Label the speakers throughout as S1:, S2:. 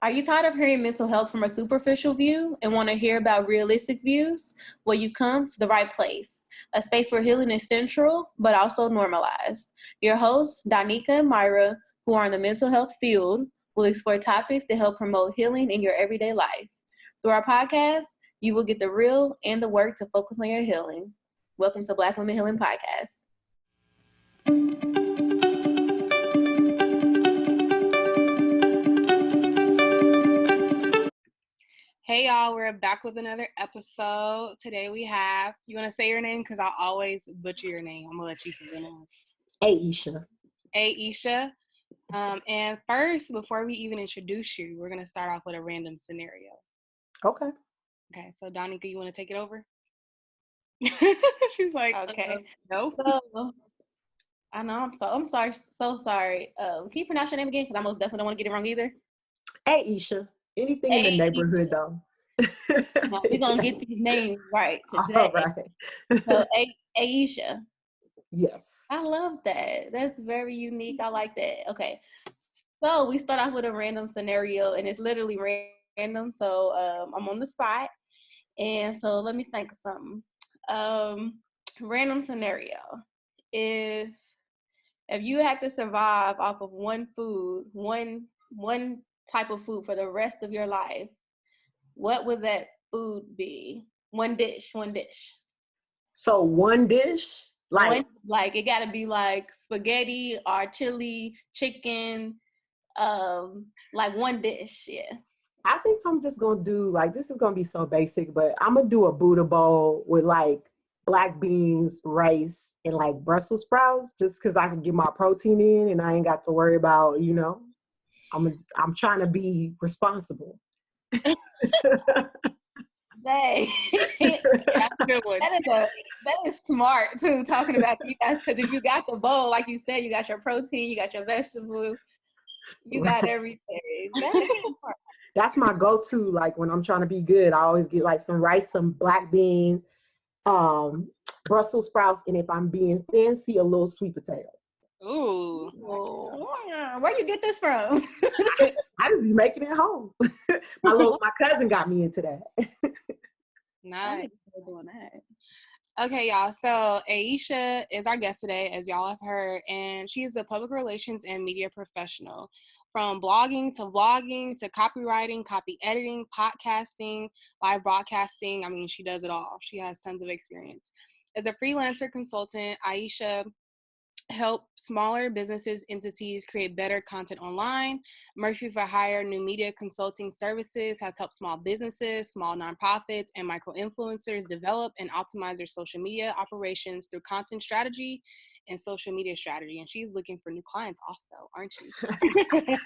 S1: Are you tired of hearing mental health from a superficial view and want to hear about realistic views? Well, you come to the right place, a space where healing is central, but also normalized. Your hosts, Danica and Myra, who are in the mental health field, will explore topics that help promote healing in your everyday life. Through our podcast, you will get the real and the work to focus on your healing. Welcome to Black Women Healing Podcast. Hey y'all, we're back with another episode. Today we have, you want to say your name? Because I always butcher your name. I'm going to let you say your name.
S2: Aisha.
S1: Aisha. And first, before we even introduce you, we're going to start off with a random scenario.
S2: Okay.
S1: Okay, so Danica, you want to take it over? She's like, okay. No. So, I know, I'm sorry. Can you pronounce your name again? Because I most definitely don't want to get it wrong either.
S2: Aisha. Anything in the neighborhood, though.
S1: No, we're going to get these names right today.
S2: All right.
S1: So, Aisha.
S2: Yes.
S1: I love that. That's very unique. I like that. Okay. So, we start off with a random scenario, and it's literally random. So, I'm on the spot. And so, let me think of something. Random scenario. If you had to survive off of one food, one type of food for the rest of your life, what would that food be? One dish.
S2: So one dish?
S1: Like it gotta be like spaghetti or chili, chicken, like one dish, yeah.
S2: I think I'm just gonna do, like, this is gonna be so basic, but I'm gonna do a Buddha bowl with like black beans, rice, and like Brussels sprouts, just because I can get my protein in and I ain't got to worry about, I'm trying to be responsible.
S1: Dang. That's a good one. That is smart too, talking about you guys, because if you got the bowl, like you said, you got your protein, you got your vegetables, you got everything. That is smart.
S2: That's my go-to, like when I'm trying to be good. I always get like some rice, some black beans, Brussels sprouts, and if I'm being fancy, a little sweet potato.
S1: Ooh. Where you get this from?
S2: I just be making it home. My cousin got me into that.
S1: Nice. Okay, y'all. So Aisha is our guest today, as y'all have heard, and she is a public relations and media professional. From blogging to vlogging to copywriting, copy editing, podcasting, live broadcasting. I mean, she does it all. She has tons of experience. As a freelancer consultant, Aisha help smaller businesses, entities create better content online. Murphy for Hire New Media Consulting Services has helped small businesses, small nonprofits, and micro-influencers develop and optimize their social media operations through content strategy and social media strategy. And she's looking for new clients also, aren't you?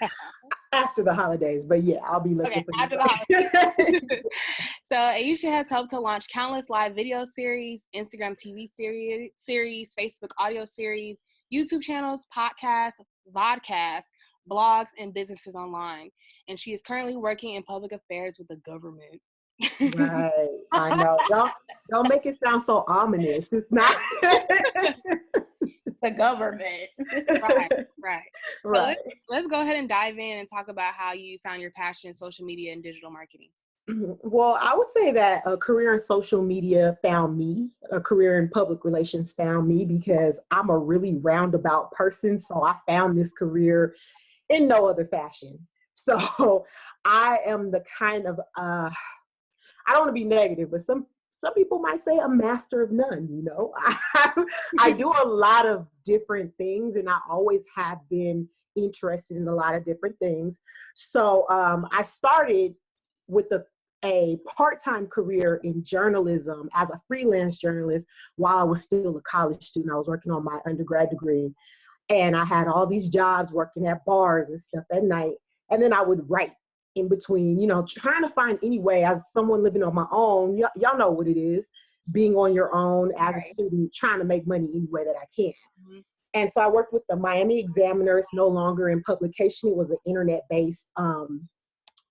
S2: After the holidays, but yeah, I'll be looking for
S1: after the holidays. So Aisha has helped to launch countless live video series, Instagram TV series, Facebook audio series, YouTube channels, podcasts, vodcasts, blogs, and businesses online. And she is currently working in public affairs with the government.
S2: Right. I know. Don't make it sound so ominous. It's not.
S1: The government. Right. So let's go ahead and dive in and talk about how you found your passion in social media and digital marketing.
S2: Well, I would say that a career in social media found me. A career in public relations found me because I'm a really roundabout person. So I found this career in no other fashion. So I am the kind of, I don't want to be negative, but some people might say a master of none, I do a lot of different things, and I always have been interested in a lot of different things. So I started with a part-time career in journalism as a freelance journalist while I was still a college student. I was working on my undergrad degree, and I had all these jobs working at bars and stuff at night. And then I would write in between, trying to find any way, as someone living on my own, y'all know what it is, being on your own as a student, trying to make money any way that I can. Mm-hmm. And so I worked with the Miami Examiner. It's no longer in publication. It was an internet-based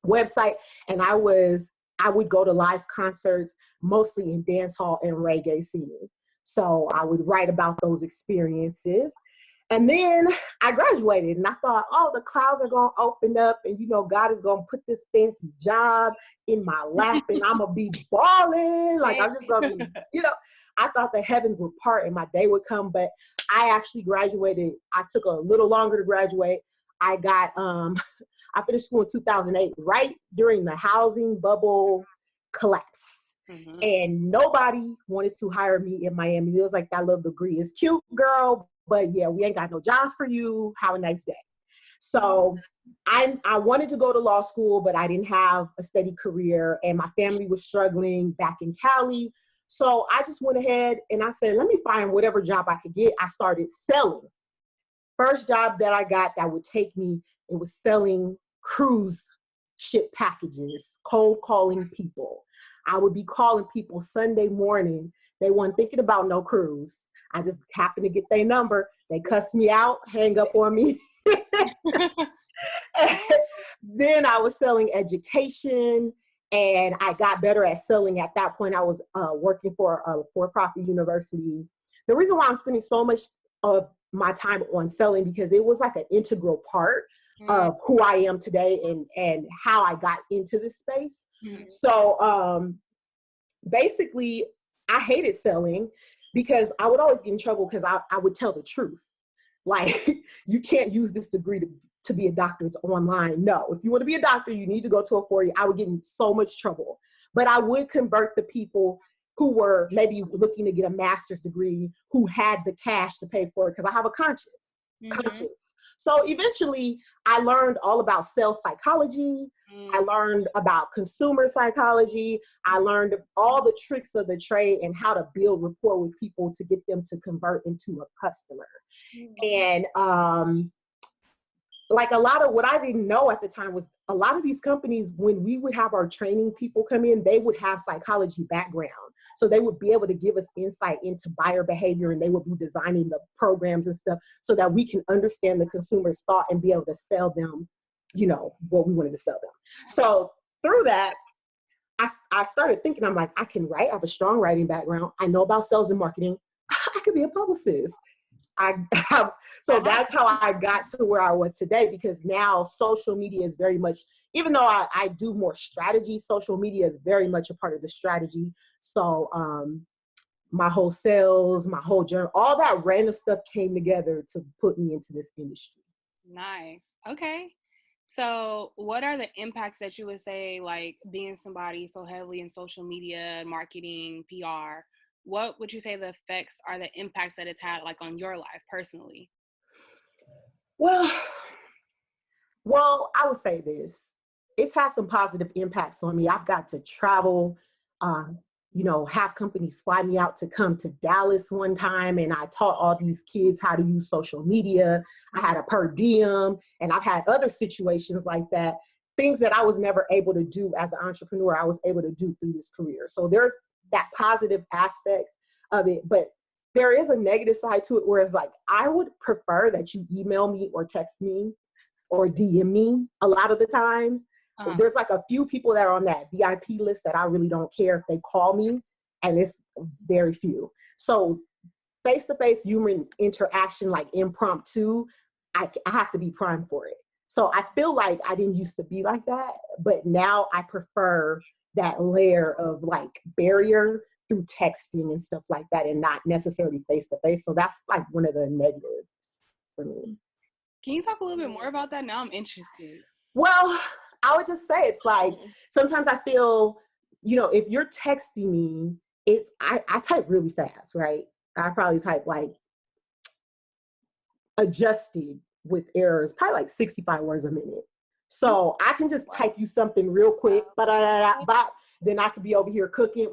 S2: website. And I would go to live concerts, mostly in dance hall and reggae scene. So I would write about those experiences. And then I graduated and I thought, oh, the clouds are going to open up and, you know, God is going to put this fancy job in my lap and I'm going to be balling. Like, I'm just going to be, you know, I thought the heavens would part and my day would come, but I actually graduated. I took a little longer to graduate. I got, I finished school in 2008, right during the housing bubble collapse. Mm-hmm. And nobody wanted to hire me in Miami. It was like, that little degree is cute, girl, but yeah, we ain't got no jobs for you. Have a nice day. So I wanted to go to law school, but I didn't have a steady career and my family was struggling back in Cali. So I just went ahead and I said, let me find whatever job I could get. I started selling. First job that I got that would take me, it was selling cruise ship packages, cold calling people. I would be calling people Sunday morning. They weren't thinking about no cruise. I just happened to get their number. They cussed me out, hang up on me. Then I was selling education and I got better at selling. At that point, I was working for a for-profit university. The reason why I'm spending so much of my time on selling, because it was like an integral part of who I am today and how I got into this space. Mm-hmm. So basically, I hated selling because I would always get in trouble because I would tell the truth. Like, you can't use this degree to be a doctor. It's online. No, if you want to be a doctor, you need to go to a 4-year. I would get in so much trouble. But I would convert the people who were maybe looking to get a master's degree, who had the cash to pay for it, because I have a conscience. So eventually, I learned all about sales psychology. I learned about consumer psychology. I learned all the tricks of the trade and how to build rapport with people to get them to convert into a customer. And like a lot of what I didn't know at the time was a lot of these companies, when we would have our training people come in, they would have psychology background. So they would be able to give us insight into buyer behavior and they would be designing the programs and stuff so that we can understand the consumer's thought and be able to sell them, you know, what we wanted to sell them. So through that, I started thinking, I'm like, I can write. I have a strong writing background. I know about sales and marketing. I could be a publicist. So that's how I got to where I was today, because now social media is very much, even though I do more strategy, social media is very much a part of the strategy. So my whole sales, my whole journey, all that random stuff came together to put me into this industry.
S1: Nice. Okay. So what are the impacts that you would say, like being somebody so heavily in social media, marketing, PR, what would you say the effects are, the impacts that it's had like on your life personally?
S2: Well, I would say this. It's had some positive impacts on me. I've got to travel, you know, have companies fly me out to come to Dallas one time. And I taught all these kids how to use social media. I had a per diem, and I've had other situations like that. Things that I was never able to do as an entrepreneur, I was able to do through this career. So there's that positive aspect of it, but there is a negative side to it, where it's like, I would prefer that you email me or text me or DM me a lot of the times. There's like a few people that are on that VIP list that I really don't care if they call me, and it's very few. So face-to-face human interaction, like impromptu, I have to be primed for it. So I feel like I didn't used to be like that, but now I prefer that layer of like barrier through texting and stuff like that, and not necessarily face-to-face. So that's like one of the negatives for me.
S1: Can you talk a little bit more about that? Now I'm interested.
S2: Well, I would just say it's like, sometimes I feel, you know, if you're texting me, I type really fast, right? I probably type like adjusted with errors, probably like 65 words a minute. So I can just type you something real quick, then I could be over here cooking,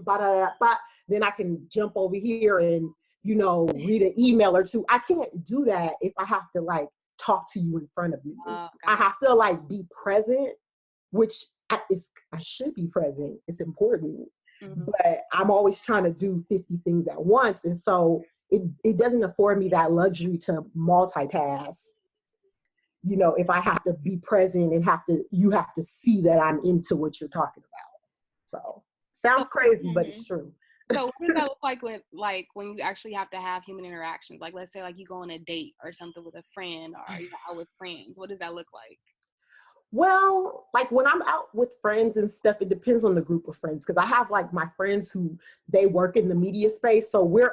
S2: then I can jump over here and, you know, read an email or two. I can't do that if I have to like talk to you in front of you. I have to like be present, which I should be present. It's important. But I'm always trying to do 50 things at once. And so it doesn't afford me that luxury to multitask. You know, if I have to be present and you have to see that I'm into what you're talking about. So sounds crazy, but it's true.
S1: So what does that look like with like when you actually have to have human interactions? Like let's say like you go on a date or something with a friend or you're out with friends. What does that look like?
S2: Well, like when I'm out with friends and stuff, it depends on the group of friends. Cause I have like my friends who they work in the media space. So we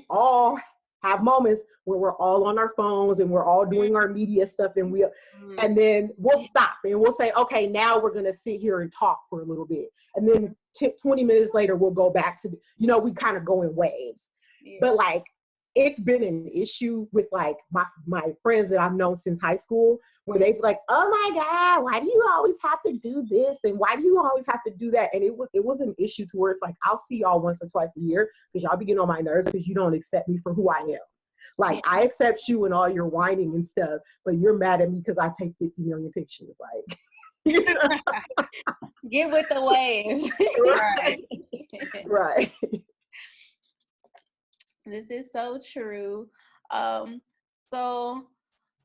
S2: all have moments where we're all on our phones and we're all doing our media stuff and then we'll stop and we'll say, okay, now we're going to sit here and talk for a little bit. And then 20 minutes later, we'll go back to, we kind of go in waves. Yeah. But like, it's been an issue with like my friends that I've known since high school where they'd be like, oh my God, why do you always have to do this? And why do you always have to do that? And it was an issue to where it's like, I'll see y'all once or twice a year because y'all be getting on my nerves because you don't accept me for who I am. Like I accept you and all your whining and stuff, but you're mad at me because I take 50 million pictures. Like,
S3: get with the wave.
S2: Right. Right.
S3: This is so true. So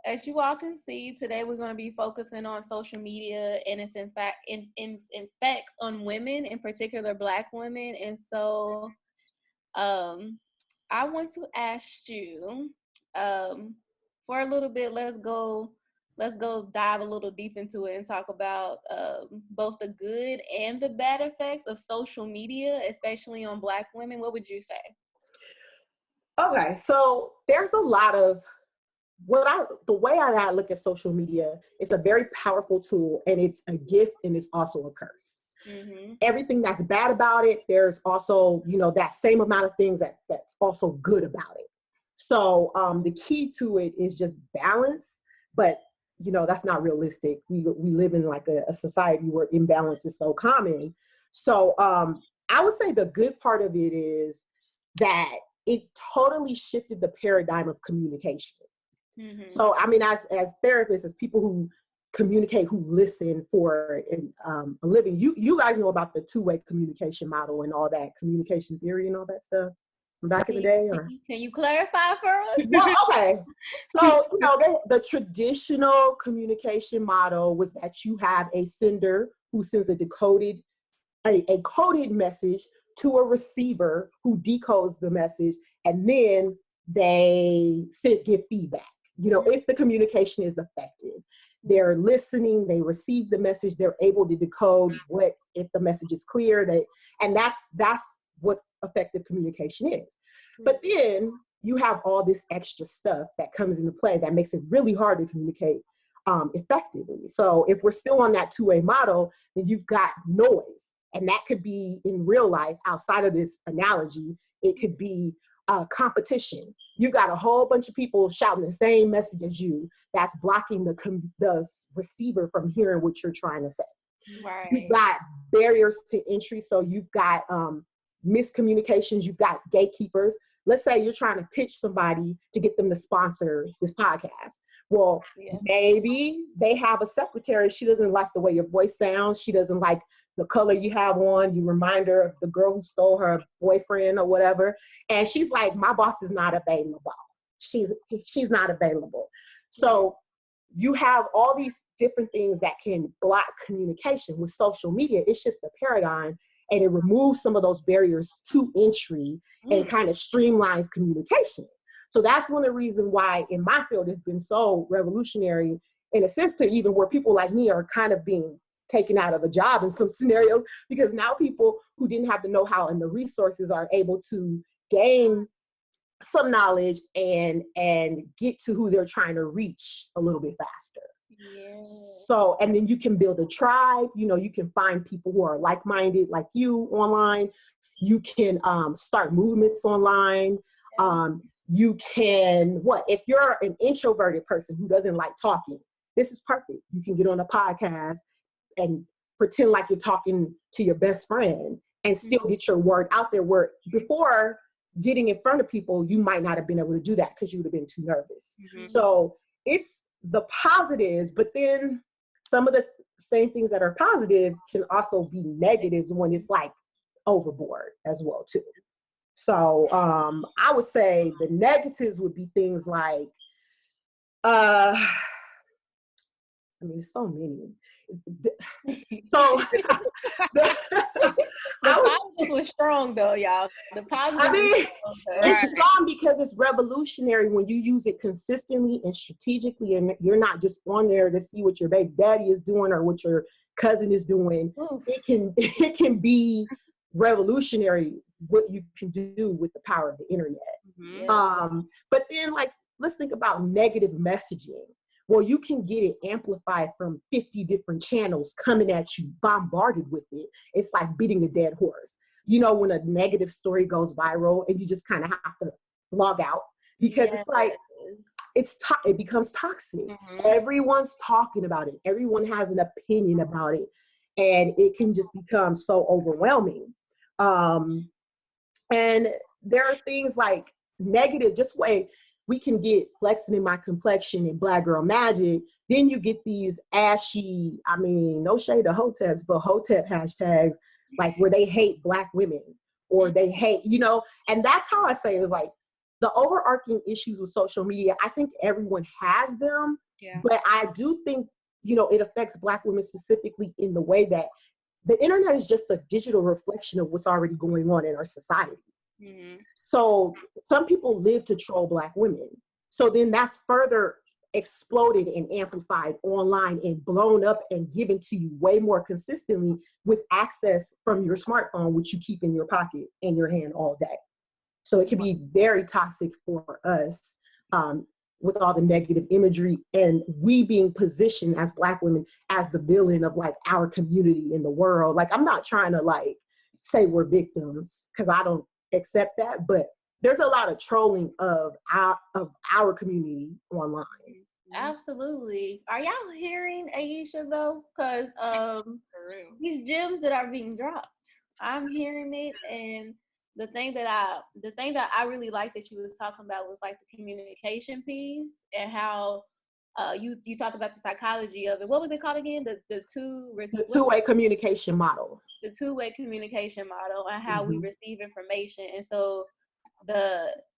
S3: as you all can see, today we're going to be focusing on social media and its effects on women, in particular Black women. And so I want to ask you for a little bit, let's go dive a little deep into it and talk about both the good and the bad effects of social media, especially on Black women. What would you say?
S2: Okay, so there's a lot of the way I look at social media, it's a very powerful tool and it's a gift and it's also a curse. Mm-hmm. Everything that's bad about it, there's also, that same amount of things that's also good about it. So the key to it is just balance, but that's not realistic. We live in like a society where imbalance is so common. So I would say the good part of it is that it totally shifted the paradigm of communication. Mm-hmm. So, I mean, as therapists, as people who communicate, who listen for a living, you guys know about the two-way communication model and all that communication theory and all that stuff from back in the day? Or?
S3: Can you clarify for us?
S2: Well, okay. So, the traditional communication model was that you have a sender who sends a coded message to a receiver who decodes the message, and then they give feedback. If the communication is effective, they're listening, they receive the message, they're able to decode if the message is clear, and that's what effective communication is. But then you have all this extra stuff that comes into play that makes it really hard to communicate effectively. So if we're still on that two-way model, then you've got noise. And that could be in real life, outside of this analogy, it could be competition. You got a whole bunch of people shouting the same message as you. That's blocking the receiver from hearing what you're trying to say. Right. You've got barriers to entry. So you've got miscommunications. You've got gatekeepers. Let's say you're trying to pitch somebody to get them to sponsor this podcast. Well, maybe they have a secretary. She doesn't like the way your voice sounds. She doesn't like the color you have on. You remind her of the girl who stole her boyfriend or whatever. And she's like, my boss is not available. She's not available. So you have all these different things that can block communication. With social media, it's just a paradigm, and it removes some of those barriers to entry and kind of streamlines communication. So that's one of the reasons why in my field it's been so revolutionary, in a sense, to even where people like me are kind of being taken out of a job in some scenarios, because now people who didn't have the know-how and the resources are able to gain some knowledge and get to who they're trying to reach a little bit faster. Yeah. So, and then you can build a tribe, you can find people who are like-minded like you online. You can start movements online. You can, if you're an introverted person who doesn't like talking, this is perfect. You can get on a podcast and pretend like you're talking to your best friend and still get your word out there, where before getting in front of people, you might not have been able to do that because you would have been too nervous. Mm-hmm. So it's the positives, but then some of the same things that are positive can also be negatives when it's like overboard as well too. So I would say the negatives would be things like, there's so many. So
S3: the positives was strong though, y'all. The positive.
S2: I mean,
S1: Right.
S2: it's strong because it's revolutionary when you use it consistently and strategically, and you're not just on there to see what your baby daddy is doing or what your cousin is doing.
S3: Oof.
S2: It can be revolutionary what you can do with the power of the internet.
S1: Mm-hmm.
S2: But then, like, let's think about negative messaging. Well, you can get it amplified from 50 different channels coming at you, bombarded with it. It's like beating a dead horse. You know, when a negative story goes viral and you just kind of have to log out because it's like, it becomes toxic.
S1: Mm-hmm.
S2: Everyone's talking about it. Everyone has an opinion about it. And it can just become so overwhelming. And there are things like negative, just way we can get flexing in my complexion and black girl magic. Then you get these ashy, I mean, no shade to hoteps, but hotep hashtags, like where they hate black women or they hate, you know, and that's how I say it is like the overarching issues with social media. I think everyone has them, but I do think, you know, it affects black women specifically in the way that the internet is just a digital reflection of what's already going on in our society. Mm-hmm. So some people live to troll black women. So then that's further exploded and amplified online and blown up and given to you way more consistently with access from your smartphone, which you keep in your pocket and your hand all day. So it can be very toxic for us with all the negative imagery and we being positioned as black women as the villain of like our community in the world. Like, I'm not trying to like say we're victims because I don't accept that, but there's a lot of trolling of our community online.
S3: Absolutely. Are y'all hearing Aisha though? Because these gems that are being dropped, I'm hearing it, and the thing that I really like that you was talking about was like the communication piece and how you talked about the psychology of it. What was it called again? The two-way
S2: communication model.
S3: The two-way communication model and how we receive information. And so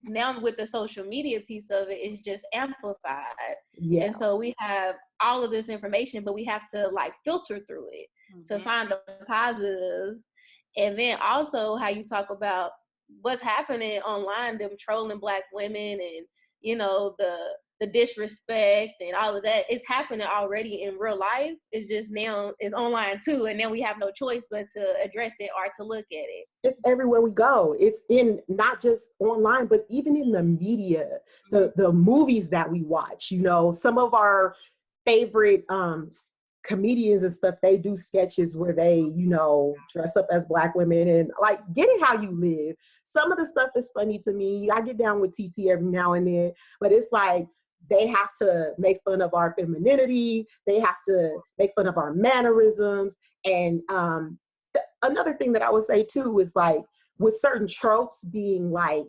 S3: now with the social media piece of it, it's just amplified. Yeah. And so we have all of this information, but we have to like filter through it to find the positives. And then also how you talk about what's happening online, them trolling black women and, you know, the disrespect and all of that. It's happening already in real life. It's just now it's online too. And then we have no choice but to address it or to look at it.
S2: It's everywhere we go. It's in not just online, but even in the media, the movies that we watch. You know, some of our favorite comedians and stuff, they do sketches where they, you know, dress up as black women and like get it how you live. Some of the stuff is funny to me. I get down with TT every now and then, but it's like they have to make fun of our femininity. They have to make fun of our mannerisms. And another thing that I would say too is like with certain tropes being like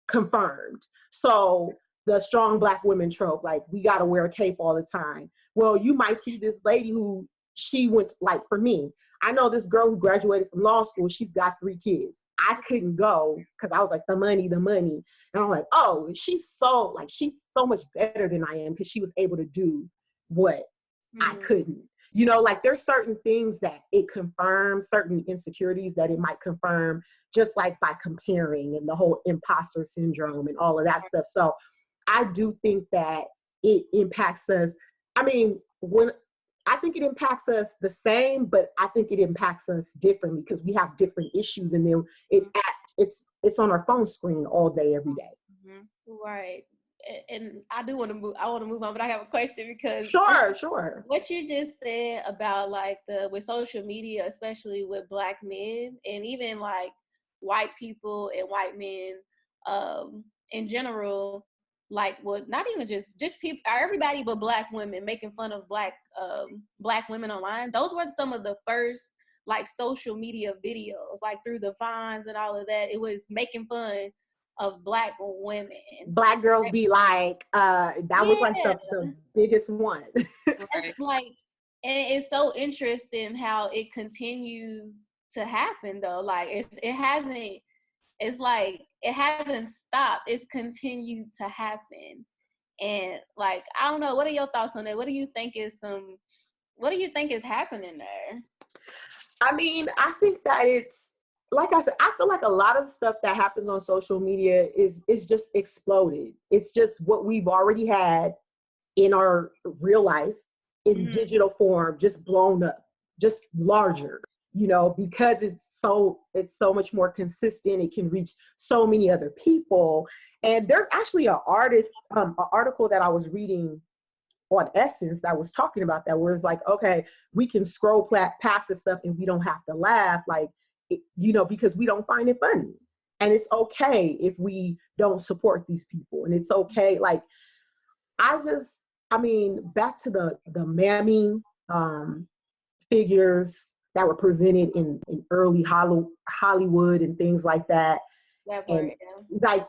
S2: confirmed. So the strong black women trope, like we got to wear a cape all the time. Well, you might see this lady who she went, like for me, I know this girl who graduated from law school, she's got 3 kids. I couldn't go because I was like, the money. And I'm like, oh, she's so much better than I am because she was able to do what I couldn't. You know, like there's certain things that it confirms, certain insecurities that it might confirm just like by comparing and the whole imposter syndrome and all of that stuff. So I do think that it impacts us. I mean, I think it impacts us the same, but I think it impacts us differently because we have different issues, and then it's on our phone screen all day, every day.
S3: Right. And I want to move on, but I have a question because
S2: sure.
S3: What you just said about like with social media, especially with black men and even like white people and white men in general, like not even just people, everybody but black women making fun of black women online. Those were some of the first like social media videos, like through the Vines and all of that. It was making fun of black women.
S2: Black girls be like, that was like the biggest one.
S3: It's like, and it's so interesting how it continues to happen though. Like it hasn't stopped. It's continued to happen. And like, I don't know, what are your thoughts on that? What do you think is happening there?
S2: I mean, I think that like I said, I feel like a lot of stuff that happens on social media is just exploded. It's just what we've already had in our real life in digital form, just blown up, just larger, because it's so much more consistent. It can reach so many other people. And there's actually an article that I was reading on Essence that was talking about that, where it's like, okay, we can scroll past this stuff and we don't have to laugh, like, because we don't find it funny. And it's okay if we don't support these people. And it's okay. Like, back to the Mammy figures that were presented in early Hollywood and things like that. And like,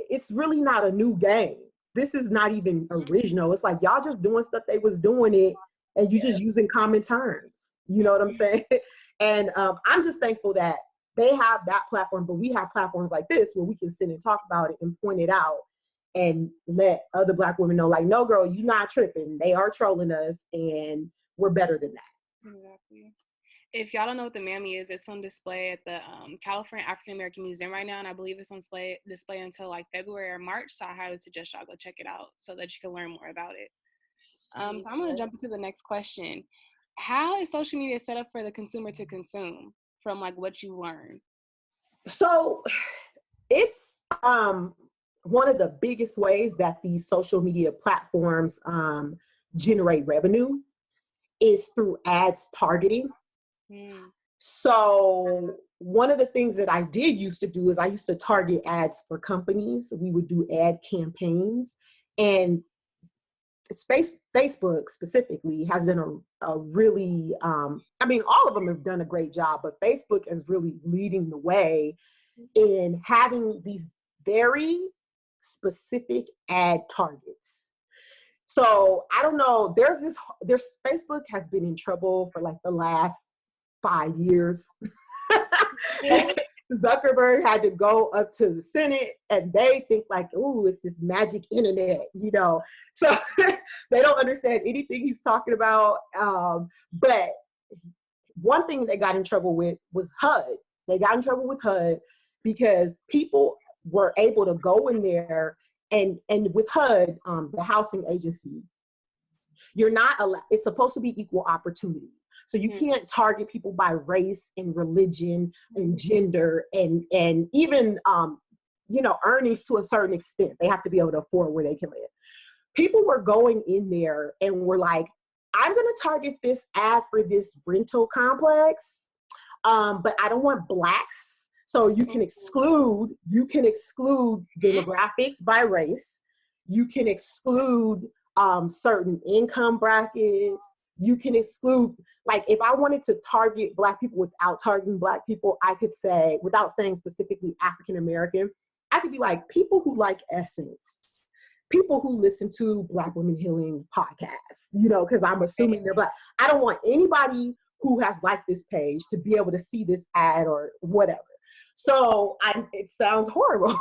S2: it's really not a new game. This is not even original. It's like y'all just doing stuff they was doing it, and you just using common terms. You know what I'm saying? And I'm just thankful that they have that platform, but we have platforms like this where we can sit and talk about it and point it out and let other Black women know, like, no, girl, you're not tripping. They are trolling us, and we're better than that.
S1: Exactly. If y'all don't know what the Mammy is, it's on display at the California African American Museum right now, and I believe it's on display until like February or March. So I highly suggest y'all go check it out so that you can learn more about it. So I'm gonna jump into the next question. How is social media set up for the consumer to consume from like what you learn?
S2: So it's one of the biggest ways that these social media platforms generate revenue is through ads targeting. So one of the things that I did used to do is I used to target ads for companies. We would do ad campaigns, and Facebook specifically has done a really, all of them have done a great job, but Facebook is really leading the way in having these very specific ad targets. So I don't know, there's Facebook has been in trouble for like the last 5 years. Zuckerberg had to go up to the Senate, and they think like, ooh, it's this magic internet, So they don't understand anything he's talking about. But one thing they got in trouble with was HUD. They got in trouble with HUD because people were able to go in there and with HUD, the housing agency, you're not allowed, it's supposed to be equal opportunity. So you can't target people by race and religion and gender and even, earnings to a certain extent. They have to be able to afford where they can live. People were going in there and were like, I'm going to target this ad for this rental complex, but I don't want Blacks. So you can exclude demographics by race. You can exclude certain income brackets. You can exclude, like, if I wanted to target Black people without targeting Black people, I could say, without saying specifically African American, I could be like, people who like Essence, people who listen to Black Women Healing podcasts, because I'm assuming they're Black. I don't want anybody who has liked this page to be able to see this ad or whatever. So it sounds horrible,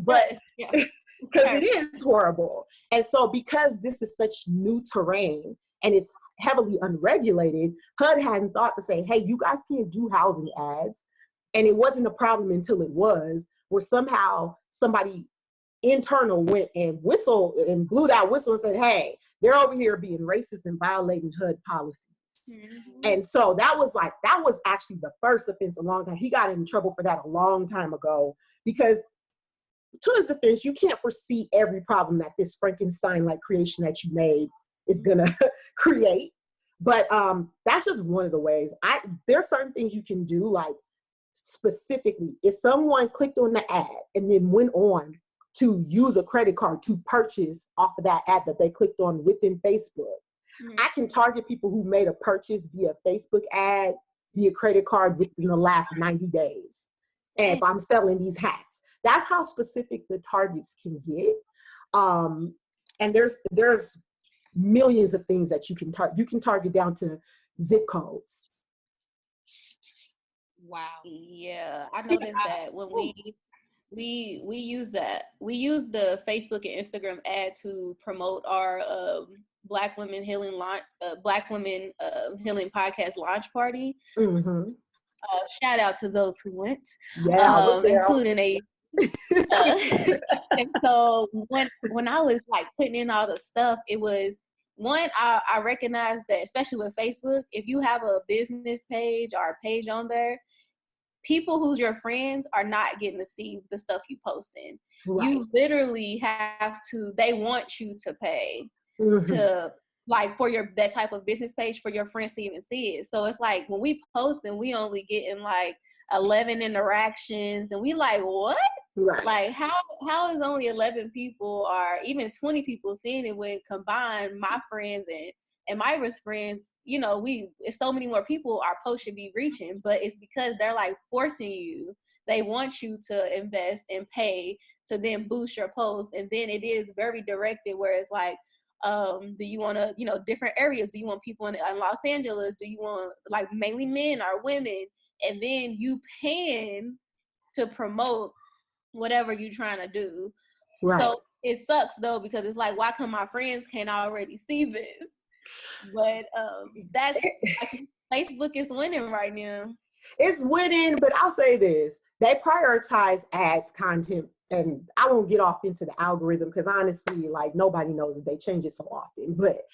S2: but because it is horrible. And so because this is such new terrain and it's heavily unregulated, HUD hadn't thought to say, hey, you guys can't do housing ads. And it wasn't a problem until it was, where somehow somebody internal went and whistled and blew that whistle and said, hey, they're over here being racist and violating HUD policies. And so that was actually the first offense a long time. He got in trouble for that a long time ago, because to his defense, you can't foresee every problem that this Frankenstein-like creation that you made is gonna create. But that's just one of the ways. There's certain things you can do, like specifically, if someone clicked on the ad and then went on to use a credit card to purchase off of that ad that they clicked on within Facebook, I can target people who made a purchase via Facebook ad, via credit card within the last 90 days. And if I'm selling these hats, that's how specific the targets can get. And there's millions of things that you can target. You can target down to zip codes.
S1: Wow.
S3: Yeah, I noticed that when we use that. We use the Facebook and Instagram ad to promote our Black Women Healing Healing podcast launch party. Shout out to those who went,
S2: Yeah, I was there.
S3: including a. And so when I was like putting in all the stuff, it was one, I recognized that, especially with Facebook, if you have a business page or a page on there, people who's your friends are not getting to see the stuff you posting. Right. You literally have to, they want you to pay to like for your that type of business page for your friends to even see it. So it's like when we post and we only getting like 11 interactions and we like, what? Right. Like how is only 11 people or even 20 people seeing it when combined my friends and Myra's friends, you know, it's so many more people our post should be reaching, but it's because they're like forcing you. They want you to invest and pay to then boost your post. And then it is very directed where it's like, do you want to, you know, different areas? Do you want people in Los Angeles? Do you want like mainly men or women? And then you paying to promote whatever you're trying to do. Right. So it sucks though, because it's like, why come my friends can't already see this? But that's Facebook is winning right now.
S2: It's winning, but I'll say this. They prioritize ads content, and I won't get off into the algorithm because honestly, like nobody knows that they change it so often. But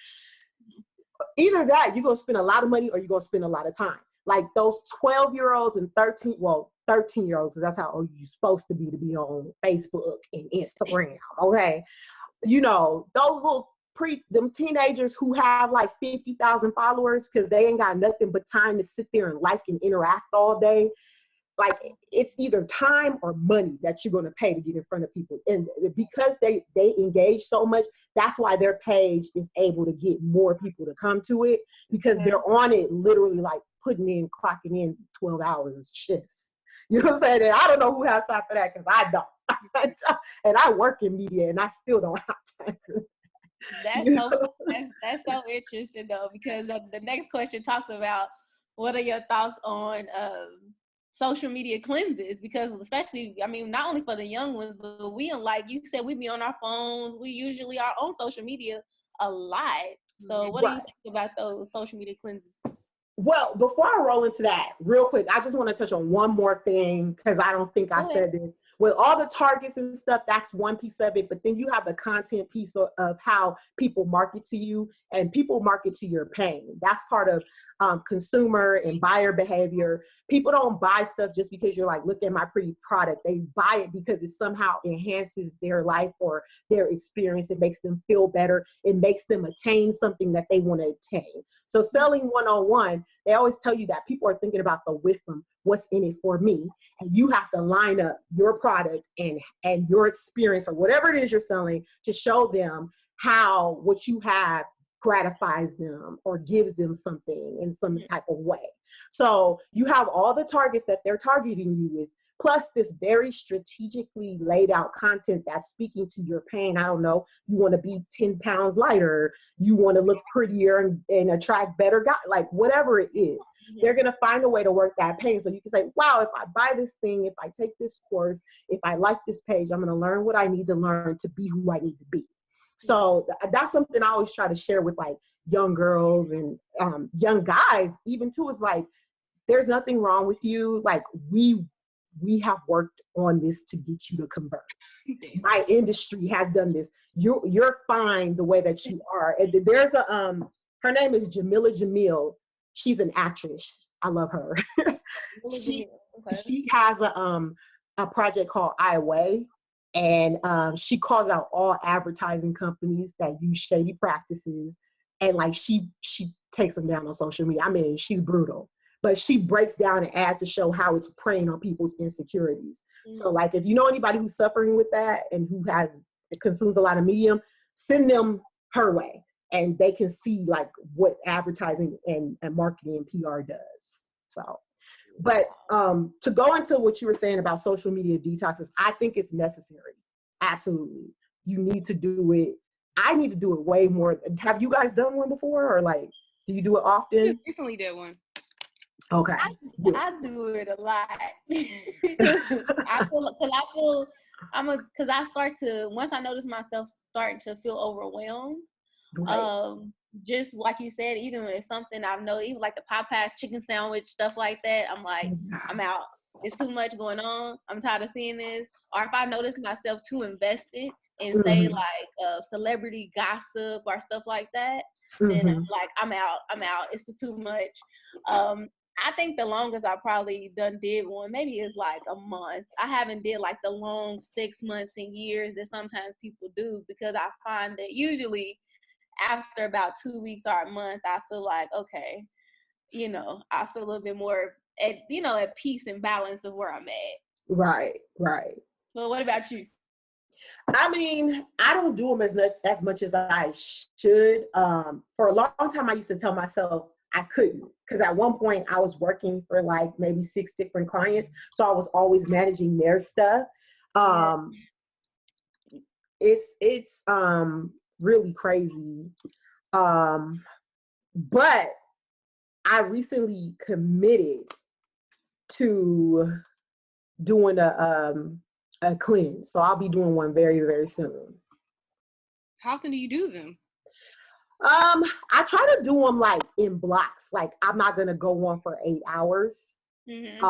S2: either that, you're going to spend a lot of money or you're going to spend a lot of time. Like those 12-year-olds and 13-year-olds, that's how old you're supposed to be on Facebook and Instagram, okay? You know, those little them teenagers who have like 50,000 followers because they ain't got nothing but time to sit there and like and interact all day. Like it's either time or money that you're going to pay to get in front of people. And because they engage so much, that's why their page is able to get more people to come to it because they're on it literally like clocking in 12 hours shifts. You know what I'm saying? And I don't know who has time for that because I don't. And I work in media and I still don't have time for that.
S3: That's so interesting though, because the next question talks about what are your thoughts on social media cleanses, because especially, I mean, not only for the young ones, but we, like you said, we be on our phones. We usually are on social media a lot. So what do you think about those social media cleanses?
S2: Well, before I roll into that, real quick, I just want to touch on one more thing because I don't think I said it. With all the targets and stuff, that's one piece of it. But then you have the content piece of how people market to you, and people market to your pain. That's part of consumer and buyer behavior. People don't buy stuff just because you're like, look at my pretty product. They buy it because it somehow enhances their life or their experience. It makes them feel better. It makes them attain something that they want to attain. So selling 101, they always tell you that people are thinking about the with them, what's in it for me. And you have to line up your product and your experience or whatever it is you're selling to show them how what you have gratifies them or gives them something in some type of way. So you have all the targets that they're targeting you with, plus this very strategically laid out content that's speaking to your pain. I don't know, you want to be 10 pounds lighter, you want to look prettier and attract better guys, like whatever it is, they're going to find a way to work that pain. So you can say, wow, if I buy this thing, if I take this course, if I like this page, I'm going to learn what I need to learn to be who I need to be. So that's something I always try to share with like young girls and young guys, even too, is like, there's nothing wrong with you. Like we have worked on this to get you to convert. My industry has done this. You're fine the way that you are. And there's her name is Jamila Jamil. She's an actress. I love her. She has a project called iWay. And she calls out all advertising companies that use shady practices. And like she takes them down on social media. I mean, she's brutal. But she breaks down and adds to show how it's preying on people's insecurities. So like if you know anybody who's suffering with that and who consumes a lot of medium, send them her way. And they can see like what advertising and marketing and PR does. So, but to go into what you were saying about social media detoxes, I think it's necessary. Absolutely. You need to do it. I need to do it way more. Have you guys done one before, or like, do you do it often?
S1: Just recently did one.
S2: Okay.
S3: I do it a lot. Once I notice myself starting to feel overwhelmed, just like you said, even if something I know, even like the Popeyes chicken sandwich, stuff like that, I'm like, I'm out. It's too much going on. I'm tired of seeing this. Or if I notice myself too invested in, say, like celebrity gossip or stuff like that, then I'm like, I'm out. It's just too much. I think the longest I probably did one maybe is like a month. I haven't did like the long 6 months and years that sometimes people do, because I find that usually after about 2 weeks or a month, I feel like, okay, I feel a little bit more at peace and balance of where I'm at.
S2: Right.
S3: So what about you?
S2: I mean, I don't do them as much as I should. For a long time, I used to tell myself I couldn't, because at one point I was working for like maybe 6 different clients. So I was always managing their stuff. It's really crazy. But I recently committed to doing a cleanse. So I'll be doing one very, very soon.
S1: How often do you do them?
S2: I try to do them like in blocks. Like I'm not gonna go on for 8 hours.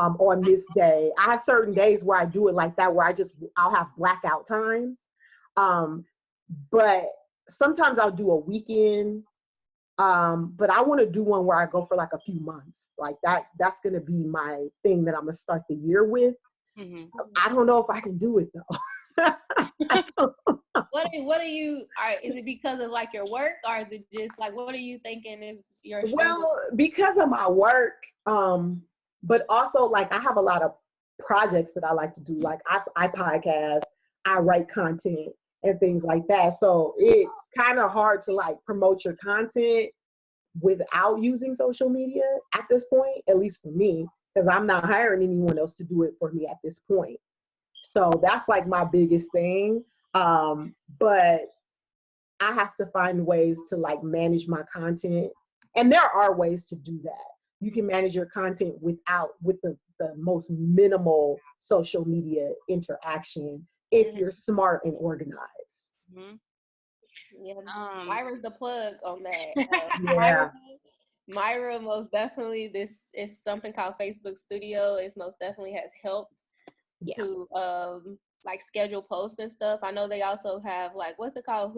S2: On this day. I have certain days where I do it like that, where I'll have blackout times. But sometimes I'll do a weekend. But I want to do one where I go for like a few months. Like that's going to be my thing that I'm going to start the year with. I don't know if I can do it though.
S3: What are you, is it because of like your work, or is it just like, what are you thinking is your struggle?
S2: Well, because of my work, but also like I have a lot of projects that I like to do. Like I podcast, I write content and things like that. So it's kind of hard to like promote your content without using social media at this point, at least for me, because I'm not hiring anyone else to do it for me at this point. So that's like my biggest thing. But I have to find ways to like manage my content. And there are ways to do that. You can manage your content with the most minimal social media interaction if you're smart and organized.
S3: Yeah, Myra's the plug on that. Myra most definitely, this is something called Facebook Studio. It most definitely has helped to like schedule posts and stuff. I know they also have like, what's it called?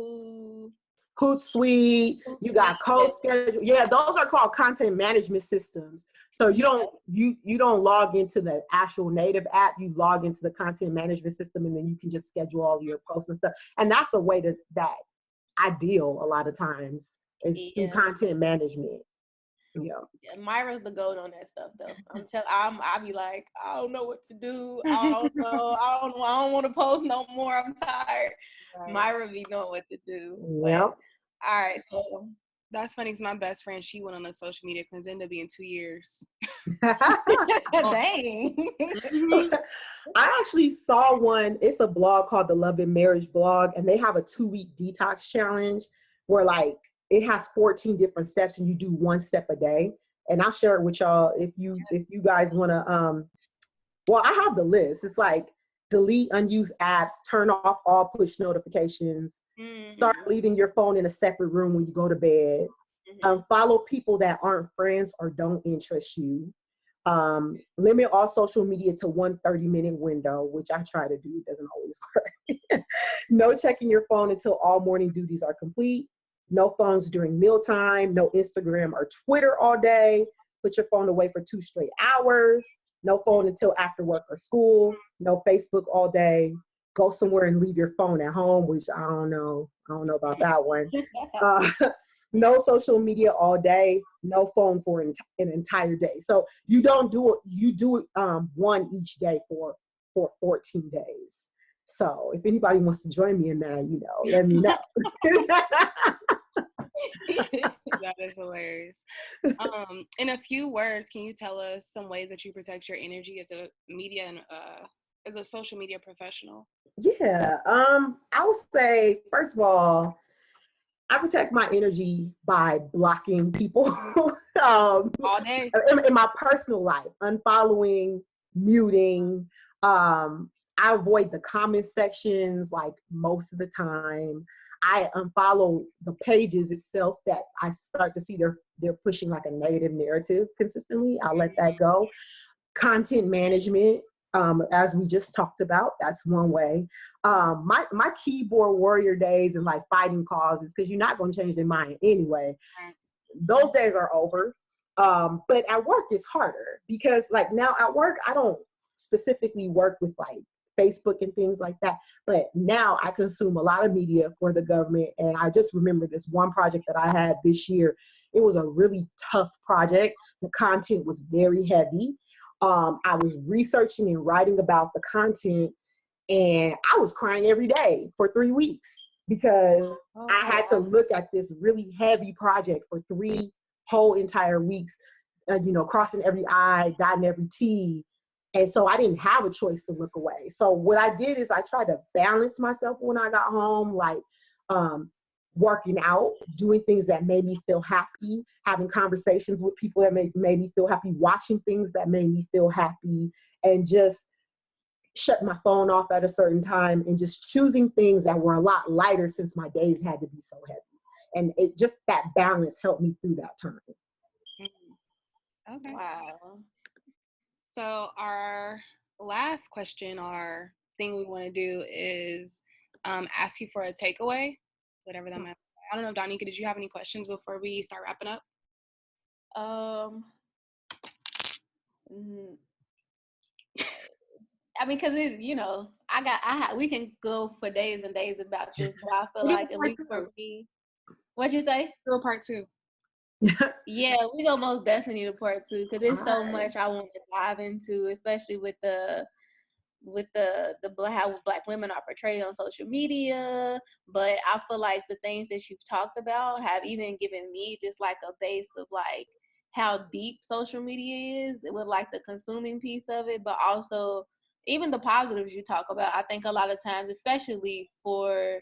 S2: Hootsuite, you got CoSchedule. Yeah, those are called content management systems. So you don't log into the actual native app, you log into the content management system, and then you can just schedule all your posts and stuff. And that's the way that I deal a lot of times is through content management. Yeah,
S3: Myra's the goat on that stuff though. I'll be like, I don't know what to do. I don't know. I don't want to post no more. I'm tired. Right. Myra be knowing what to do.
S2: Yep.
S3: All right, so
S1: that's funny because my best friend, she went on a social media cleanse, ended up being 2 years.
S3: Dang.
S2: I actually saw one. It's a blog called the Love and Marriage blog, and they have a 2-week detox challenge where like it has 14 different steps and you do 1 step a day. And I'll share it with y'all if you guys want to. Well, I have the list. It's like delete unused apps, turn off all push notifications, start leaving your phone in a separate room when you go to bed, follow people that aren't friends or don't interest you, limit all social media to 1 30-minute window, which I try to do. It doesn't always work. No checking your phone until all morning duties are complete. No phones during mealtime, no Instagram or Twitter all day. Put your phone away for 2 straight hours. No phone until after work or school. No Facebook all day. Go somewhere and leave your phone at home, which I don't know about that one. No social media all day. No phone for an entire day. So you don't do it. You do it one each day for 14 days. So if anybody wants to join me in that, let me know.
S1: That is hilarious. In a few words, can you tell us some ways that you protect your energy as a media and as a social media professional?
S2: Yeah, I would say first of all, I protect my energy by blocking people
S1: all day
S2: in my personal life, unfollowing, muting. I avoid the comment sections like most of the time. I unfollow the pages itself that I start to see they're pushing like a negative narrative consistently. I'll let that go. Content management, as we just talked about, that's one way. My keyboard warrior days and like fighting causes, because you're not going to change their mind anyway. Those days are over. But at work it's harder because like now at work, I don't specifically work with like Facebook and things like that. But now I consume a lot of media for the government. And I just remember this one project that I had this year. It was a really tough project. The content was very heavy. I was researching and writing about the content, and I was crying every day for 3 weeks because I had to look at this really heavy project for 3 whole entire weeks, crossing every I, dotting every T. And so I didn't have a choice to look away. So what I did is I tried to balance myself when I got home, like working out, doing things that made me feel happy, having conversations with people that made me feel happy, watching things that made me feel happy, and just shutting my phone off at a certain time and just choosing things that were a lot lighter since my days had to be so heavy. And it just, that balance helped me through that time.
S1: Okay.
S3: Wow.
S1: So our last question, our thing we want to do is ask you for a takeaway, whatever that might be. I don't know, Donika, did you have any questions before we start wrapping up?
S3: I mean, because we can go for days and days about this, but I feel like at least for me, what'd you say?
S1: Do a part 2.
S3: Yeah, we gonna most definitely need a part 2 because there's so much I want to dive into, especially with the how Black women are portrayed on social media. But I feel like the things that you've talked about have even given me just like a base of like how deep social media is with like the consuming piece of it, but also even the positives you talk about. I think a lot of times, especially for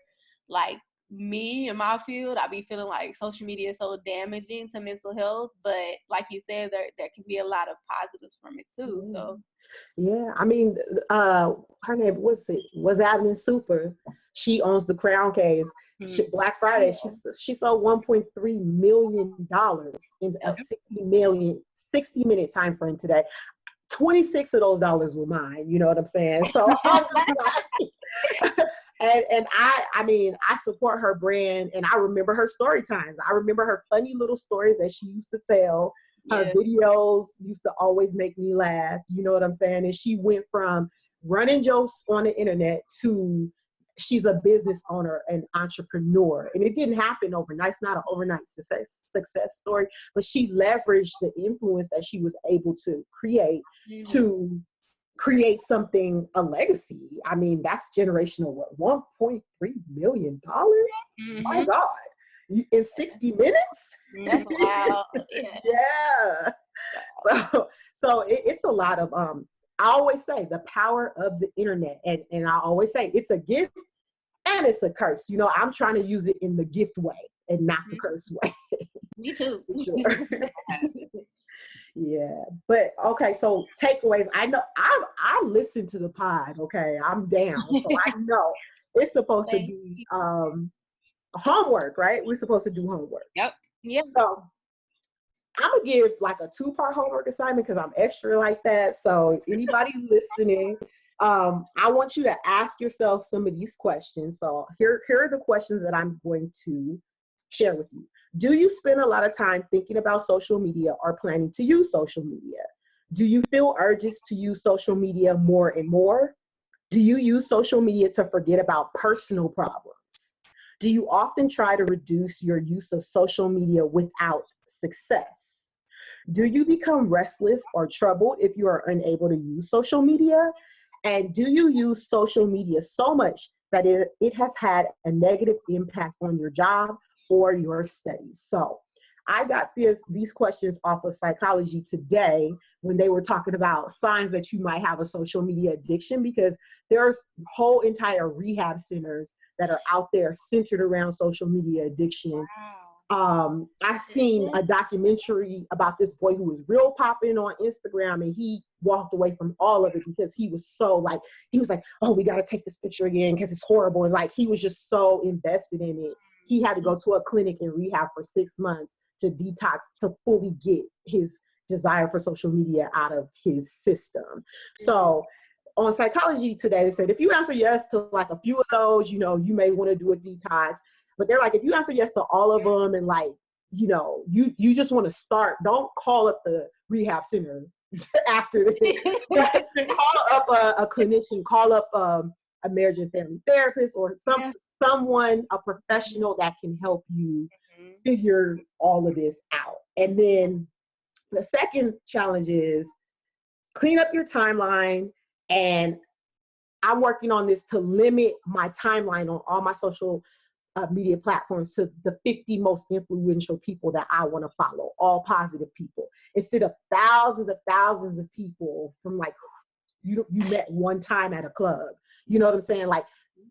S3: like me in my field, I be feeling like social media is so damaging to mental health, but like you said, there can be a lot of positives from it too. So
S2: yeah, I mean, her name was Avenue Super. She owns the Crown Case. Black Friday, she sold $1.3 million in a 60-minute time frame today. 26 of those dollars were mine. You know what I'm saying? So I'm just like, and I mean, I support her brand, and I remember her story times. I remember her funny little stories that she used to tell. Her videos used to always make me laugh. You know what I'm saying? And she went from running jokes on the internet to she's a business owner and entrepreneur. And it didn't happen overnight. It's not an overnight success story, but she leveraged the influence that she was able to create to create something, a legacy. I mean, that's generational. What, $1.3 million? My God. In 60 minutes?
S3: That's wild.
S2: Yeah. So it's a lot of, I always say the power of the internet. And I always say it's a gift and it's a curse. You know, I'm trying to use it in the gift way and not the curse way.
S3: Me too.
S2: Sure. Yeah. But okay, so takeaways. I know I listen to the pod, okay. I'm down. So I know it's supposed to be homework, right? We're supposed to do homework.
S1: Yep.
S2: So I'm gonna give like a 2-part homework assignment because I'm extra like that. So anybody listening, I want you to ask yourself some of these questions. So here are the questions that I'm going to share with you. Do you spend a lot of time thinking about social media or planning to use social media? Do you feel urges to use social media more and more? Do you use social media to forget about personal problems? Do you often try to reduce your use of social media without success? Do you become restless or troubled if you are unable to use social media? And do you use social media so much that it has had a negative impact on your job or your studies? So I got these questions off of Psychology Today when they were talking about signs that you might have a social media addiction, because there's whole entire rehab centers that are out there centered around social media addiction.
S1: Wow.
S2: I seen a documentary about this boy who was real popping on Instagram, and he walked away from all of it because he was so like, he was like, oh, we got to take this picture again because it's horrible. And like, he was just so invested in it. He had to go to a clinic and rehab for 6 months to detox, to fully get his desire for social media out of his system. So on Psychology Today, they said, if you answer yes to like a few of those, you know, you may want to do a detox. But they're like, if you answer yes to all of them and like, you know, you just want to start, don't call up the rehab center after this. Call up a clinician, call up a marriage and family therapist or someone, a professional that can help you figure all of this out. And then the second challenge is clean up your timeline. And I'm working on this to limit my timeline on all my social media platforms to the 50 most influential people that I want to follow, all positive people, instead of thousands of people from like you met one time at a club. You know what I'm saying? Like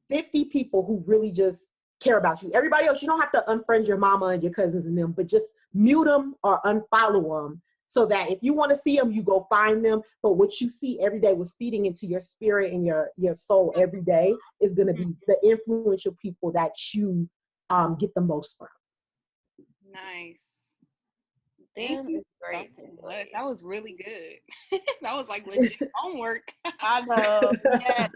S2: 50 people who really just care about you. Everybody else, you don't have to unfriend your mama and your cousins and them, but just mute them or unfollow them so that if you want to see them, you go find them. But what you see every day was feeding into your spirit and your soul every day is going to be the influential people that you get the most from.
S1: Nice. Thank you so much. That was really good. That was like legit homework.
S3: I know. Yeah.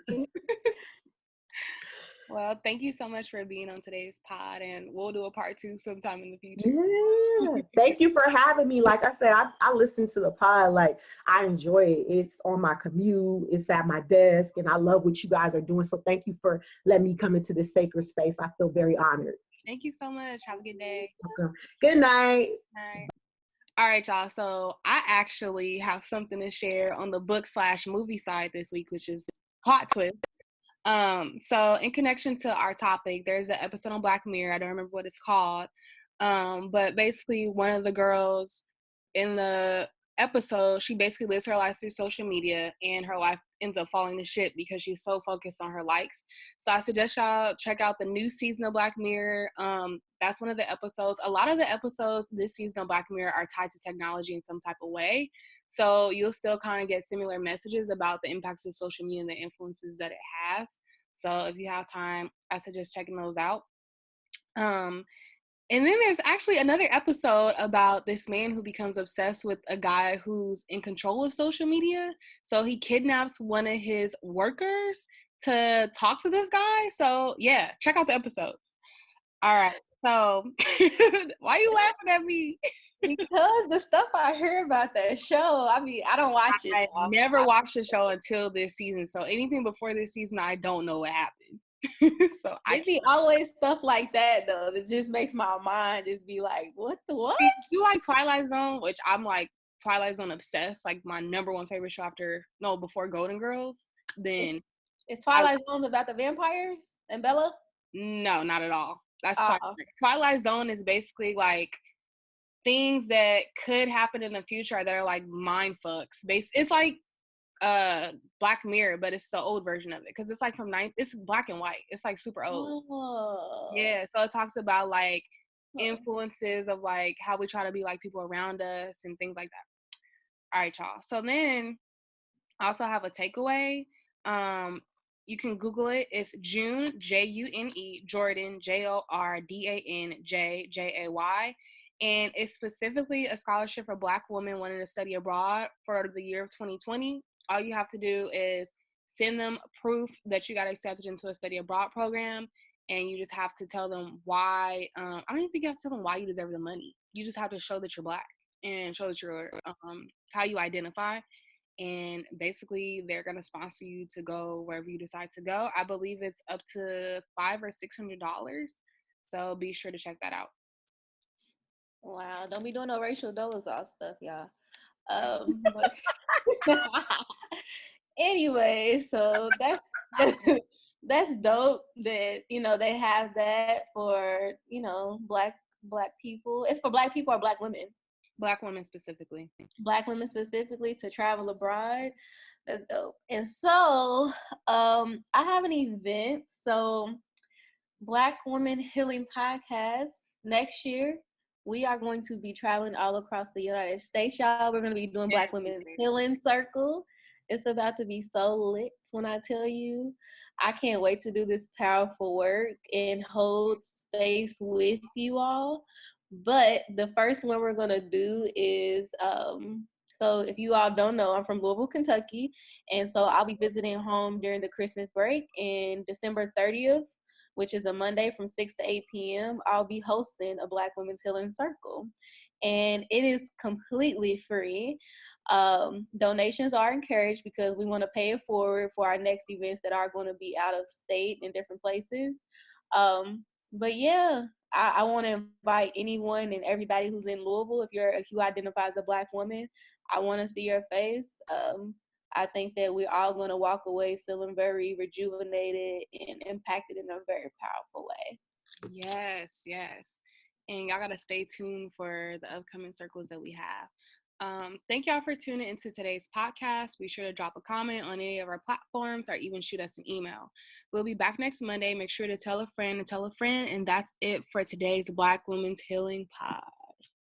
S1: Well, thank you so much for being on today's pod, and we'll do a part 2 sometime in the future.
S2: Yeah. Thank you for having me. Like I said, I listen to the pod. Like, I enjoy it. It's on my commute. It's at my desk, and I love what you guys are doing. So thank you for letting me come into this sacred space. I feel very honored.
S1: Thank you so much. Have a good day.
S2: Okay. Good night.
S1: Bye. All right, y'all. So I actually have something to share on the book/movie side this week, which is plot twist. So in connection to our topic, there's an episode on Black Mirror. I don't remember what it's called. But basically one of the girls in the episode, she basically lives her life through social media, and her life ends up falling to shit because she's so focused on her likes. So I suggest y'all check out the new season of Black Mirror. That's one of the episodes. A lot of the episodes this season of Black Mirror are tied to technology in some type of way. So you'll still kind of get similar messages about the impacts of social media and the influences that it has. So if you have time, I suggest checking those out. And then there's actually another episode about this man who becomes obsessed with a guy who's in control of social media. So he kidnaps one of his workers to talk to this guy. So yeah, check out the episodes. All right. So why are you laughing at me?
S3: Because the stuff I hear about that show, I mean, I don't watch it.
S1: I never watched the show until this season. So anything before this season, I don't know what happened. So
S3: it be always stuff like that though that just makes my mind just be like, what?
S1: You like Twilight Zone, which I'm like Twilight Zone obsessed, like my number one favorite show before Golden Girls. Then
S3: is Twilight Zone about the vampires and Bella?
S1: No, not at all. That's Twilight Zone is basically like things that could happen in the future that are like mind fucks. It's like Black Mirror, but it's the old version of it because it's like it's black and white. It's like super old. Yeah, so it talks about like influences of like how we try to be like people around us and things like that. All right, y'all. So then I also have a takeaway. You can Google it. It's June, June, Jordan, Jordanjay. And it's specifically a scholarship for Black women wanting to study abroad for the year of 2020. All you have to do is send them proof that you got accepted into a study abroad program, and you just have to tell them why. I don't even think you have to tell them why you deserve the money. You just have to show that you're Black and show that you're how you identify. And basically, they're gonna sponsor you to go wherever you decide to go. I believe it's up to $500 or $600. So be sure to check that out.
S3: Wow, don't be doing no racial Dolezal stuff, y'all. Anyway, so that's dope that they have that for Black people. It's for Black people or Black women?
S1: Black women specifically.
S3: Black women specifically to travel abroad. That's dope. And so I have an event. So Black Women Healing Podcast next year. we are going to be traveling all across the United States, y'all. We're going to be doing Black Women's Healing Circle. It's about to be so lit when I tell you. I can't wait to do this powerful work and hold space with you all. But the first one we're going to do is, so if you all don't know, I'm from Louisville, Kentucky. And so I'll be visiting home during the Christmas break. And December 30th, which is a Monday from 6 to 8 p.m., I'll be hosting a Black Women's Healing Circle. And it is completely free. Donations are encouraged because we want to pay it forward for our next events that are going to be out of state in different places. But yeah, I want to invite anyone and everybody who's in Louisville. If you identify as a Black woman, I want to see your face. I think that we're all going to walk away feeling very rejuvenated and impacted in a very powerful way.
S1: Yes, yes. And y'all got to stay tuned for the upcoming circles that we have. Thank y'all for tuning into today's podcast. Be sure to drop a comment on any of our platforms or even shoot us an email. We'll be back next Monday. Make sure to tell a friend and tell a friend. And that's it for today's Black Women's Healing Pod.